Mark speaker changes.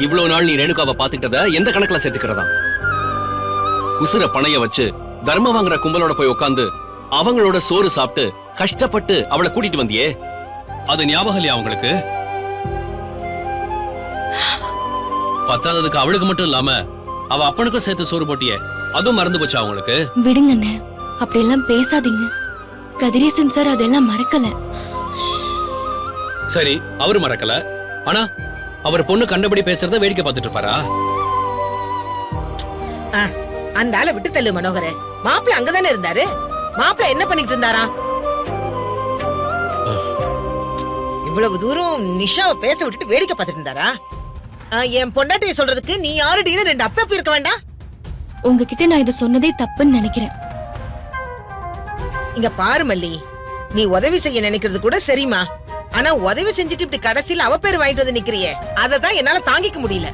Speaker 1: இவ்வளவு நாள் நீ ரேணுகாவை பாத்துக்கிட்டத எந்த கணக்குல சேர்த்துக்கிறதா? உசுர பணைய வச்சு தர்மம் வாங்குற கும்பலோட போய் உட்காந்து அவங்களோட சோறு சாப்பிட்டு கஷ்டப்பட்டு அவளை கூட்டிட்டு வந்தியே, அது ஞாபகம் இல்லையா உங்களுக்கு? பத்தாததுக்கு அவளுக்கு மட்டும் இல்லாம அவ அப்பனுக்கும் சேர்த்து சோறு போட்டியே, அதுவும் மறந்து போச்சா அவங்களுக்கு?
Speaker 2: விடுங்கண்ணே, அப்படியெல்லாம் பேசாதீங்க. கதிரேசன் சார் அதெல்லாம் மறக்கல.
Speaker 1: சரி, அவரு மறக்கல. ஆனா அவர் பொண்ணு கண்டபடி பேசுறத வேடிக்கை பார்த்துட்டு இருப்பாரா?
Speaker 3: அந்த ஆளை விட்டு தள்ளு மனோகர. மாப்பிள்ள அங்கதானே இருந்தாரு. மாப்பிள்ள என்ன பண்ணிட்டு இருந்தாரா? இவ்வளவு தூரம் நிஷாவை பேச விட்டுட்டு வேடிக்கை பார்த்துட்டு இருந்தாரா? என் பொண்டாட்டியை சொல்றதுக்கு நீ யாருடின்னு ரெண்டு அப்ப இருக்க வேண்டாம்.
Speaker 2: உங்ககிட்ட நான் இதை சொன்னதே தப்புன்னு நினைக்கிறேன்.
Speaker 3: இங்க பாரு மல்லி, நீ உதவி செய்ய நினைக்கிறது கூட சரிமா. ஆனா உதவி செஞ்சுட்டு இப்படி கடைசியில் அவ பேர் வாங்கிட்டு வந்து நிக்கிறியே, அததான் என்னால தாங்கிக்க முடியல.